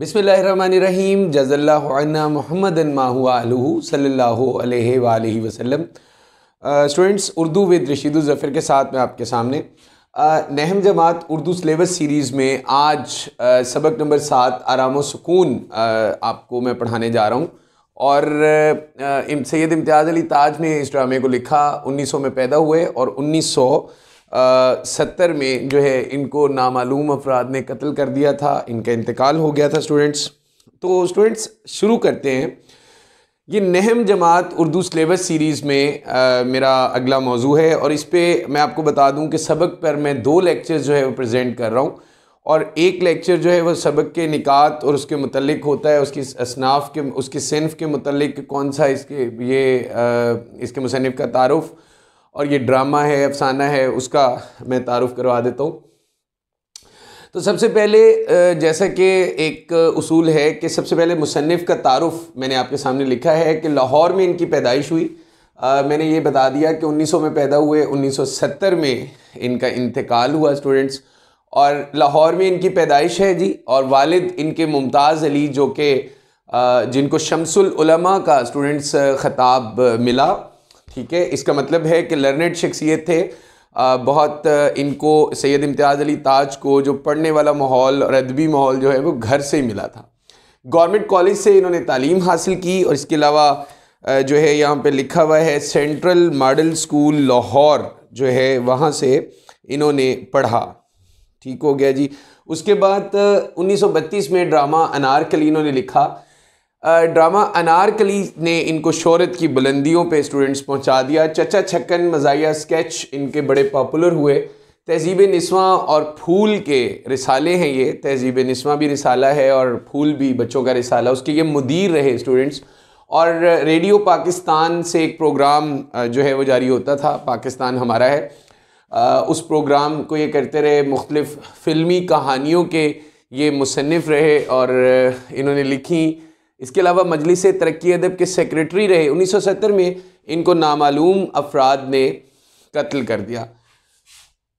बिस्मिल्लाहिर्रहमानिर्रहीम जज़ल्लाहु अन्ना मुहम्मदन मा हुआ अलहु सल्लल्लाहु अलैहि वालैहि वसल्लम। स्टूडेंट्स, उर्दू विद रशीद ज़फ़र के साथ मैं आपके सामने नहम जमात उर्दू सिलेबस सीरीज़ में आज सबक नंबर 7 आराम व सुकून आपको मैं पढ़ाने जा रहा हूँ। और सैयद इम्तियाज़ अली ताज ने इस ड्रामे को लिखा, 1900 में पैदा हुए और 1970 में जो है इनको नामालूम अफराद ने कत्ल कर दिया था, इनका इंतकाल हो गया था। तो स्टूडेंट्स शुरू करते हैं। ये नहम जमात उर्दू सिलेबस सीरीज़ में मेरा अगला मौजू है और इस पर मैं आपको बता दूं कि सबक पर मैं 2 लेक्चर्स जो है वो प्रेजेंट कर रहा हूँ और एक लेक्चर जो है वो सबक के निकात और उसके मुतल्लिक होता है, उसकी असनाफ़ के, उसकी सिन्फ़ के मुतल्लिक कौन सा इसके मुसन्निफ़ का तारुफ़ और ये ड्रामा है, अफसाना है, उसका मैं तारुफ़ करवा देता हूँ। तो सबसे पहले जैसा कि एक उसूल है कि सबसे पहले मुसन्निफ़ का तारुफ़ मैंने आपके सामने लिखा है कि लाहौर में इनकी पैदाइश हुई। मैंने ये बता दिया कि 1900 में पैदा हुए, 1970 में इनका इंतकाल हुआ स्टूडेंट्स, और लाहौर में इनकी पैदाइश है जी। और वालिद इनके मुमताज़ अली, जो कि जिनको शम्सुल उलमा का स्टूडेंट्स ख़िताब मिला, ठीक है। इसका मतलब है कि लर्नेड शख्सियत थे। बहुत इनको सैयद इम्तियाज़ अली ताज को जो पढ़ने वाला माहौल और अदबी माहौल जो है वो घर से ही मिला था। गवर्नमेंट कॉलेज से इन्होंने तालीम हासिल की और इसके अलावा जो है यहाँ पे लिखा हुआ है सेंट्रल मॉडल स्कूल लाहौर जो है वहाँ से इन्होंने पढ़ा, ठीक हो गया जी। उसके बाद 1932 में ड्रामा अनारकली इन्होंने लिखा। ड्रामा अनारकली ने इनको शोहरत की बुलंदियों पे स्टूडेंट्स पहुंचा दिया। चचा छक्कन, मज़ाहिया, स्केच इनके बड़े पॉपुलर हुए। तहज़ीब निस्वां और फूल के रिसाले हैं ये। तहज़ीब निस्वां भी रिसाला है और फूल भी बच्चों का रिसाला, उसके ये मुदीर रहे स्टूडेंट्स। और रेडियो पाकिस्तान से एक प्रोग्राम जो है वो जारी होता था, पाकिस्तान हमारा है, उस प्रोग्राम को ये करते रहे। मुख्तलिफ़ फ़िल्मी कहानियों के ये मुसन्निफ़ रहे और इन्होंने लिखी। इसके अलावा मजलिस तरक्की अदब के सेक्रेटरी रहे। 1970 में इनको नामालूम अफराद ने कत्ल कर दिया।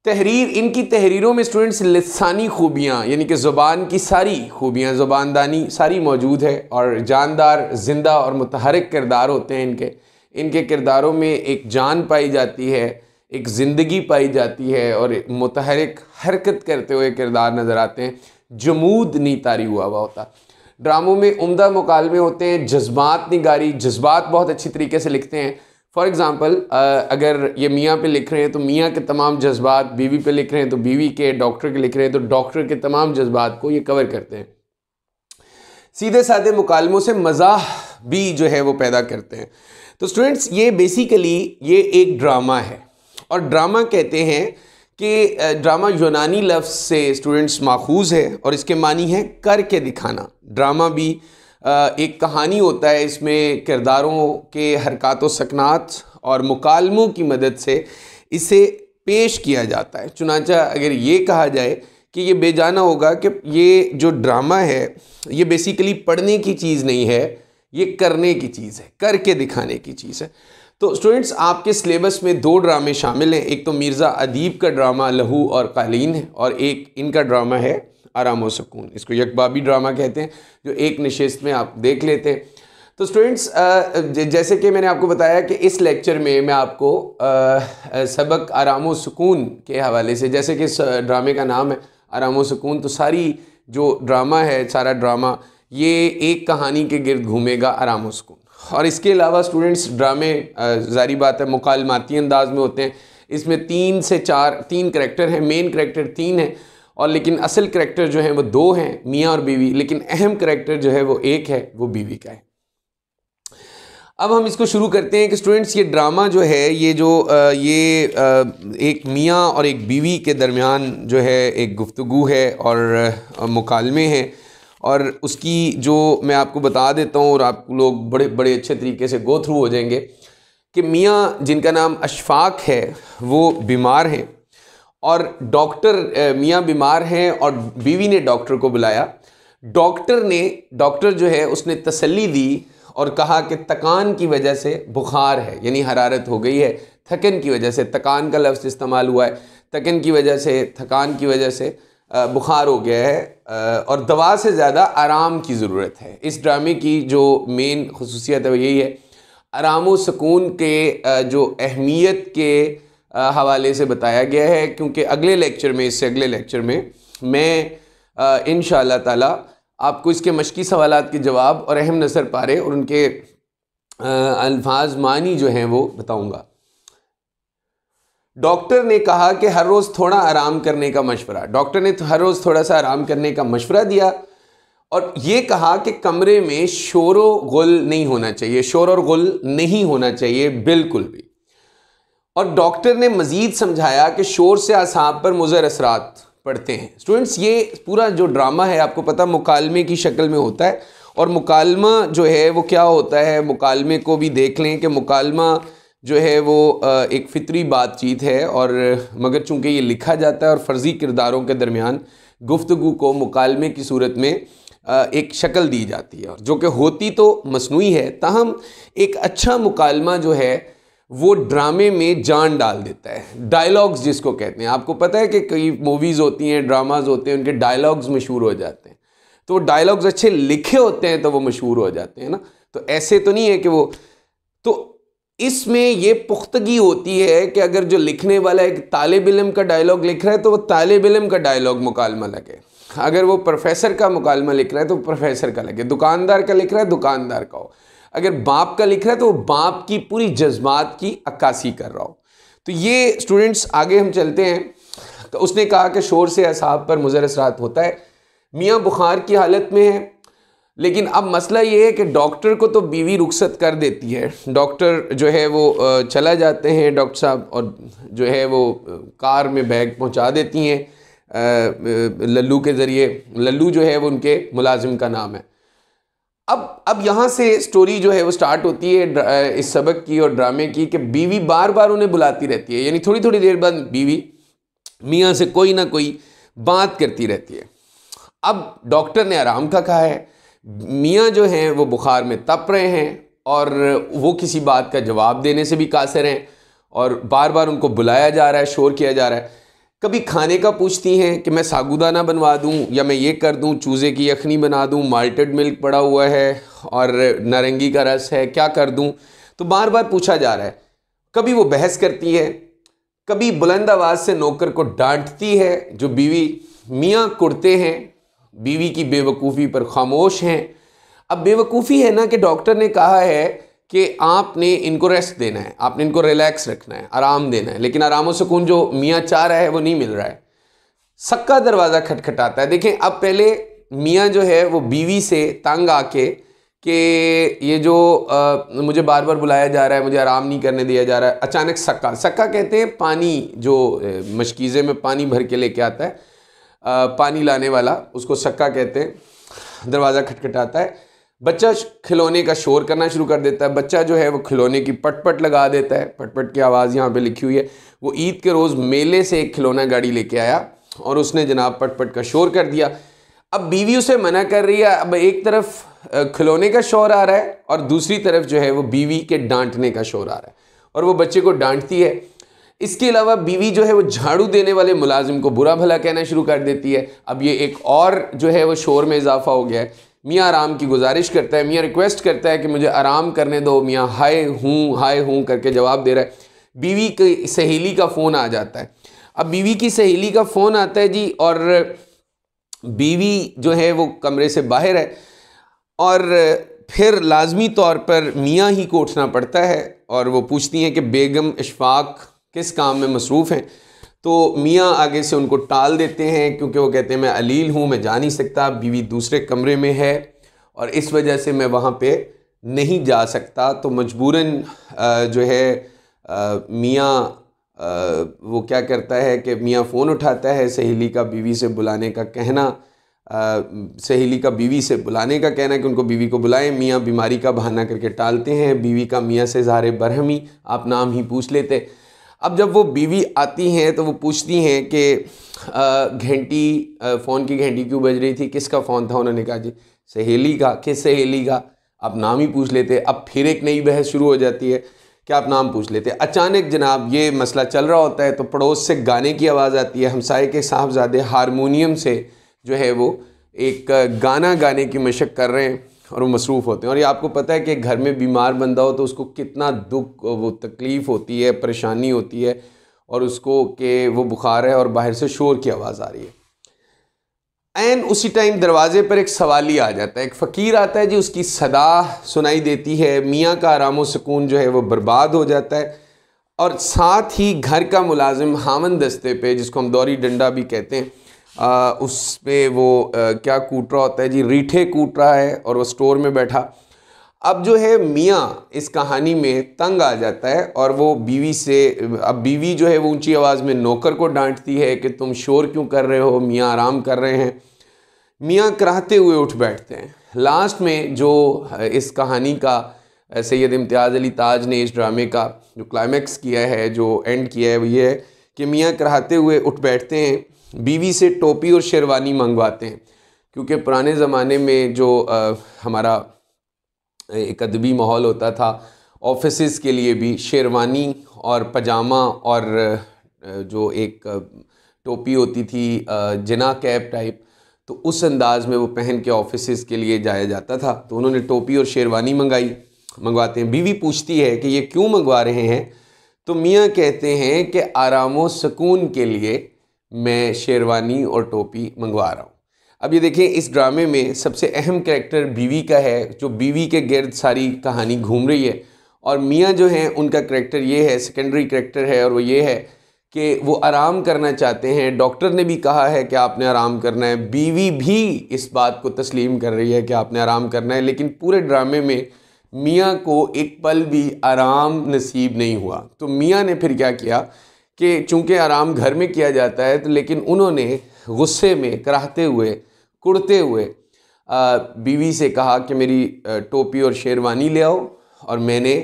इनकी तहरीरों में स्टूडेंट्स लिसानी खूबियाँ यानी कि ज़ुबान की सारी खूबियाँ, ज़ुबानदानी सारी मौजूद है और जानदार, ज़िंदा और मुतहरिक किरदार होते हैं इनके किरदारों में एक जान पाई जाती है, एक ज़िंदगी पाई जाती है और मुतहरिक हरकत करते हुए किरदार नज़र आते हैं। जमूद नहीं तारी हुआ होता। ड्रामों में उम्दा मुकालमे होते हैं, जज्बात निगारी, जज्बात बहुत अच्छी तरीके से लिखते हैं। फॉर एग्ज़ाम्पल अगर ये मियाँ पे लिख रहे हैं तो मियाँ के तमाम जज्बात, बीवी पे लिख रहे हैं तो बीवी के, डॉक्टर के लिख रहे हैं तो डॉक्टर के तमाम जज्बात को ये कवर करते हैं। सीधे साधे मुकालमों से मज़ाह भी जो है वो पैदा करते हैं। तो स्टूडेंट्स, ये बेसिकली ये एक ड्रामा है और ड्रामा कहते हैं कि ड्रामा यूनानी लफ्ज़ से स्टूडेंट्स माखूज़ है और इसके मानी है करके दिखाना। ड्रामा भी एक कहानी होता है, इसमें किरदारों के हरकत व सकनात और मुकालमों की मदद से इसे पेश किया जाता है। चुनांचा अगर ये कहा जाए कि ये बेजाना होगा कि ये जो ड्रामा है ये बेसिकली पढ़ने की चीज़ नहीं है, ये करने की चीज़ है, करके दिखाने की चीज़ है। तो स्टूडेंट्स, आपके सिलेबस में 2 ड्रामे शामिल हैं। एक तो मिर्ज़ा अदीब का ड्रामा लहू और कालीन है और एक इनका ड्रामा है आराम व सुकून। इसको यकबाबी ड्रामा कहते हैं, जो एक नशिस्त में आप देख लेते हैं। तो स्टूडेंट्स, जैसे कि मैंने आपको बताया कि इस लेक्चर में मैं आपको सबक आराम व सुकून के हवाले से, जैसे कि इस ड्रामे का नाम है आराम व सुकून, तो सारी जो ड्रामा है, सारा ड्रामा ये एक कहानी के गिर्द घूमेगा, आराम व सुकून। और इसके अलावा स्टूडेंट्स, ड्रामे ज़ाहिर बात है मुकालमाती अंदाज में होते हैं। इसमें 3 से 4 करैक्टर हैं, मेन करैक्टर 3 हैं और लेकिन असल करैक्टर जो हैं वो 2 हैं, मियाँ और बीवी, लेकिन अहम करैक्टर जो है वो एक है, वो बीवी का है। अब हम इसको शुरू करते हैं कि स्टूडेंट्स, ये ड्रामा जो है ये एक मियाँ और एक बीवी के दरमियान जो है एक गुफ्तगू है और मुकालमे हैं और उसकी जो मैं आपको बता देता हूँ और आप लोग बड़े बड़े अच्छे तरीके से गो थ्रू हो जाएंगे कि मियाँ, जिनका नाम अशफाक है, वो बीमार हैं और मियाँ बीमार हैं और बीवी ने डॉक्टर को बुलाया। डॉक्टर जो है उसने तसल्ली दी और कहा कि तकान की वजह से बुखार है, यानी हरारत हो गई है, थकन की वजह से, तकान का लफ्ज़ इस्तेमाल हुआ है, थकन की वजह से, थकान की वजह से बुखार हो गया है और दवा से ज़्यादा आराम की ज़रूरत है। इस ड्रामे की जो मेन खसूसियत है वो यही है, आराम व सुकून के जो अहमियत के हवाले से बताया गया है, क्योंकि अगले लेक्चर में, इससे अगले लेक्चर में मैं इंशाअल्लाह ताला आपको इसके मशकी सवालात के जवाब और अहम नसर पारे और उनके अल्फाज मानी जो हैं वो बताऊंगा। डॉक्टर ने कहा कि हर रोज़ थोड़ा आराम करने का मशवरा। डॉक्टर ने हर रोज़ थोड़ा सा आराम करने का मशवरा दिया और ये कहा कि कमरे में शोर व गुल नहीं होना चाहिए, शोर और गुल नहीं होना चाहिए बिल्कुल भी। और डॉक्टर ने मज़ीद समझाया कि शोर से आसाब पर मुज़र असरात पड़ते हैं। स्टूडेंट्स, ये पूरा जो ड्रामा है आपको पता मुकालमे की शक्ल में होता है और मुकालमा जो है वो क्या होता है, मुकालमे को भी देख लें कि मुकालमा जो है वो एक फ़ितरी बातचीत है, और मगर चूँकि ये लिखा जाता है और फ़र्ज़ी किरदारों के दरमियान गुफ्तगू को मुकालमे की सूरत में एक शक्ल दी जाती है, और जो कि होती तो मसनूई है, ताहम एक अच्छा मुकालमा जो है वो ड्रामे में जान डाल देता है। डायलॉग्स जिसको कहते हैं, आपको पता है कि कई मूवीज़ होती हैं, ड्रामाज होते हैं, उनके डायलॉग्स मशहूर हो जाते हैं, तो वो डायलॉग्स अच्छे लिखे होते हैं तो वो मशहूर हो जाते हैं ना। तो ऐसे तो नहीं है कि वो, तो इसमें ये पुख्तगी होती है कि अगर जो लिखने वाला एक तालिब इल्म का डायलॉग लिख रहा है तो वो तालिब इल्म का डायलॉग मुकालमा लगे, अगर वो प्रोफेसर का मुकालमा लिख रहा है तो प्रोफेसर का लगे, दुकानदार का लिख रहा है दुकानदार का हो, अगर बाप का लिख रहा है तो वो बाप की पूरी जज्बात की अक्कासी कर रहा हो। तो ये स्टूडेंट्स आगे हम चलते हैं। तो उसने कहा कि शोर से असाब पर मुज़र असरात होता है। मियाँ बुखार की हालत में है, लेकिन अब मसला ये है कि डॉक्टर को तो बीवी रुखसत कर देती है, डॉक्टर जो है वो चला जाते हैं डॉक्टर साहब, और जो है वो कार में बैग पहुंचा देती हैं लल्लू के ज़रिए। लल्लू जो है वो उनके मुलाजिम का नाम है। अब यहाँ से स्टोरी जो है वो स्टार्ट होती है इस सबक की और ड्रामे की, कि बीवी बार बार उन्हें बुलाती रहती है, यानी थोड़ी थोड़ी देर बाद बीवी मियाँ से कोई ना कोई बात करती रहती है। अब डॉक्टर ने आराम का कहा है, मियाँ जो हैं वो बुखार में तप रहे हैं और वो किसी बात का जवाब देने से भी कासिर हैं, और बार बार उनको बुलाया जा रहा है, शोर किया जा रहा है। कभी खाने का पूछती हैं कि मैं साबूदाना बनवा दूं या मैं ये कर दूं, चूज़े की यखनी बना दूं, माल्टेड मिल्क पड़ा हुआ है और नारंगी का रस है, क्या कर दूं, तो बार बार पूछा जा रहा है। कभी वो बहस करती है, कभी बुलंद आवाज़ से नौकर को डांटती है जो बीवी। मियाँ कुड़ते हैं, बीवी की बेवकूफ़ी पर खामोश हैं। अब बेवकूफ़ी है ना कि डॉक्टर ने कहा है कि आपने इनको रेस्ट देना है, आपने इनको रिलैक्स रखना है, आराम देना है, लेकिन आराम और सुकून जो मियाँ चाह रहा है वो नहीं मिल रहा है। सक्का दरवाज़ा खटखटाता है। देखें, अब पहले मियाँ जो है वो बीवी से तंग आके कि ये जो मुझे बार बार बुलाया जा रहा है, मुझे आराम नहीं करने दिया जा रहा है, अचानक सक्का, सक्का कहते हैं पानी, जो मशकीज़े में पानी भर के लेके आता है, पानी लाने वाला, उसको सक्का कहते हैं। दरवाज़ा खटखटाता है, बच्चा खिलौने का शोर करना शुरू कर देता है। बच्चा जो है वो खिलौने की पटपट लगा देता है, पटपट की आवाज़ यहाँ पे लिखी हुई है। वो ईद के रोज़ मेले से एक खिलौना गाड़ी लेके आया और उसने जनाब पटपट का शोर कर दिया। अब बीवी उसे मना कर रही है। अब एक तरफ खिलौने का शोर आ रहा है और दूसरी तरफ जो है वो बीवी के डांटने का शोर आ रहा है, और वो बच्चे को डांटती है। इसके अलावा बीवी जो है वो झाड़ू देने वाले मुलाजिम को बुरा भला कहना शुरू कर देती है। अब ये एक और जो है वो शोर में इजाफा हो गया है। मियाँ आराम की गुजारिश करता है, मियाँ रिक्वेस्ट करता है कि मुझे आराम करने दो। मियाँ हाय हूँ करके जवाब दे रहा है। बीवी की सहेली का फ़ोन आ जाता है। अब बीवी की सहेली का फ़ोन आता है जी, और बीवी जो है वो कमरे से बाहर है, और फिर लाजमी तौर पर मियाँ ही को उठना पड़ता है, और वो पूछती हैं कि बेगम इशफाक किस काम में मसरूफ़ हैं। तो मियाँ आगे से उनको टाल देते हैं, क्योंकि वो कहते हैं मैं अलील हूँ, मैं जा नहीं सकता, बीवी दूसरे कमरे में है और इस वजह से मैं वहाँ पे नहीं जा सकता। तो मजबूरन जो है मियाँ वो क्या करता है कि मियाँ फ़ोन उठाता है, सहेली का बीवी से बुलाने का कहना, सहेली का बीवी से बुलाने का कहना कि उनको बीवी को बुलाएं। मियाँ बीमारी का बहाना करके टालते हैं। बीवी का मियाँ से ज़ाहिर बरहमी, आप नाम ही पूछ लेते। अब जब वो बीवी आती हैं तो वो पूछती हैं कि घंटी, फ़ोन की घंटी क्यों बज रही थी, किसका फ़ोन था। उन्होंने कहा जी सहेली का। किस सहेली का, आप नाम ही पूछ लेते। अब फिर एक नई बहस शुरू हो जाती है कि आप नाम पूछ लेते हैं। अचानक जनाब ये मसला चल रहा होता है तो पड़ोस से गाने की आवाज़ आती है, हमसाये के साहबजादे हारमोनियम से जो है वो एक गाना गाने की मशक कर रहे हैं और वो मसरूफ़ होते हैं। और ये आपको पता है कि घर में बीमार बंदा हो तो उसको कितना दुख, वो तकलीफ़ होती है, परेशानी होती है, और उसको कि वो बुखार है और बाहर से शोर की आवाज़ आ रही है। एन उसी टाइम दरवाजे पर एक सवाली आ जाता है, एक फ़कीर आता है जी, उसकी सदा सुनाई देती है, मियाँ का आराम व सुकून जो है वो बर्बाद हो जाता है। और साथ ही घर का मुलाजिम हामन दस्ते पे, जिसको हम दौरी डंडा भी कहते हैं, उस पे वो क्या कूट रहा होता है जी, रीठे कूट रहा है, और वो स्टोर में बैठा। अब जो है मियाँ इस कहानी में तंग आ जाता है और वो बीवी से, अब बीवी जो है वो ऊंची आवाज़ में नौकर को डांटती है कि तुम शोर क्यों कर रहे हो, मियाँ आराम कर रहे हैं। मियाँ कराहते हुए उठ बैठते हैं। लास्ट में जो इस कहानी का सैयद इम्तियाज़ अली ताज ने इस ड्रामे का जो क्लाइमैक्स किया है, जो एंड किया है, वो ये है कि मियाँ कराहते हुए उठ बैठते हैं, बीवी से टोपी और शेरवानी मंगवाते हैं, क्योंकि पुराने ज़माने में जो हमारा एक अदबी माहौल होता था, ऑफिसेज़ के लिए भी शेरवानी और पजामा और जो एक टोपी होती थी जिना कैप टाइप, तो उस अंदाज़ में वो पहन के ऑफिसेज़ के लिए जाया जाता था। तो उन्होंने टोपी और शेरवानी मंगवाते हैं। बीवी पूछती है कि ये क्यों मंगवा रहे हैं, तो मियाँ कहते हैं कि आराम व सुकून के लिए मैं शेरवानी और टोपी मंगवा रहा हूँ। अब ये देखें, इस ड्रामे में सबसे अहम कैरेक्टर बीवी का है, जो बीवी के गिर्द सारी कहानी घूम रही है, और मियाँ जो हैं उनका कैरेक्टर ये है, सेकेंडरी कैरेक्टर है, और वो ये है कि वो आराम करना चाहते हैं। डॉक्टर ने भी कहा है कि आपने आराम करना है, बीवी भी इस बात को तस्लीम कर रही है कि आपने आराम करना है, लेकिन पूरे ड्रामे में मियाँ को एक पल भी आराम नसीब नहीं हुआ। तो मियाँ ने फिर क्या किया कि चूँकि आराम घर में किया जाता है, तो लेकिन उन्होंने गुस्से में कराहते हुए, कुड़ते हुए बीवी से कहा कि मेरी टोपी और शेरवानी ले आओ, और मैंने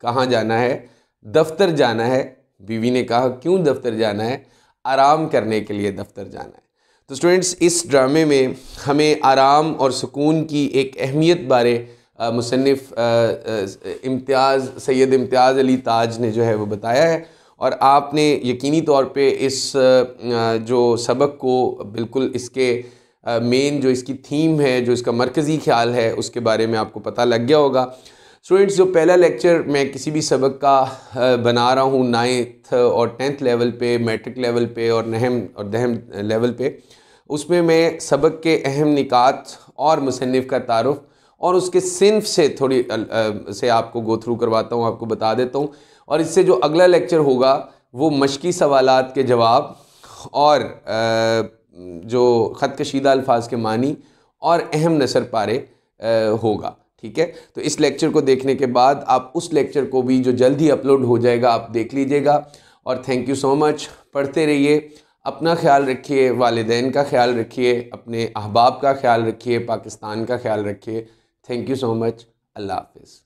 कहाँ जाना है, दफ्तर जाना है। बीवी ने कहा क्यों दफ्तर जाना है, आराम करने के लिए दफ्तर जाना है। तो स्टूडेंट्स, इस ड्रामे में हमें आराम और सुकून की एक अहमियत बारे मुसन्निफ़ सैयद इम्तियाज़ अली ताज ने जो है वो बताया है, और आपने यकीनी तौर पे इस जो सबक को बिल्कुल इसके मेन जो इसकी थीम है, जो इसका मरकज़ी ख्याल है, उसके बारे में आपको पता लग गया होगा। स्टूडेंट्स, जो पहला लेक्चर मैं किसी भी सबक का बना रहा हूँ 9th और 10th लेवल पे, मैट्रिक लेवल पे और नहम और दहम लेवल पे, उसमें मैं सबक के अहम निकात और मुसन्निफ़ का तारुफ़ और उसके सिन्फ से थोड़ी से आपको गो थ्रू करवाता हूँ, आपको बता देता हूँ। और इससे जो अगला लेक्चर होगा वो मशकी सवालात के जवाब और जो ख़त कशीदा अल्फाज के मानी और अहम नसर पारे होगा। ठीक है, तो इस लेक्चर को देखने के बाद आप उस लेक्चर को भी जो जल्द ही अपलोड हो जाएगा आप देख लीजिएगा। और थैंक यू सो मच, पढ़ते रहिए, अपना ख्याल रखिए, वालिदैन का ख्याल रखिए, अपने अहबाब का ख्याल रखिए, पाकिस्तान का ख्याल रखिए। थैंक यू सो मच, अल्लाह हाफ़िज़।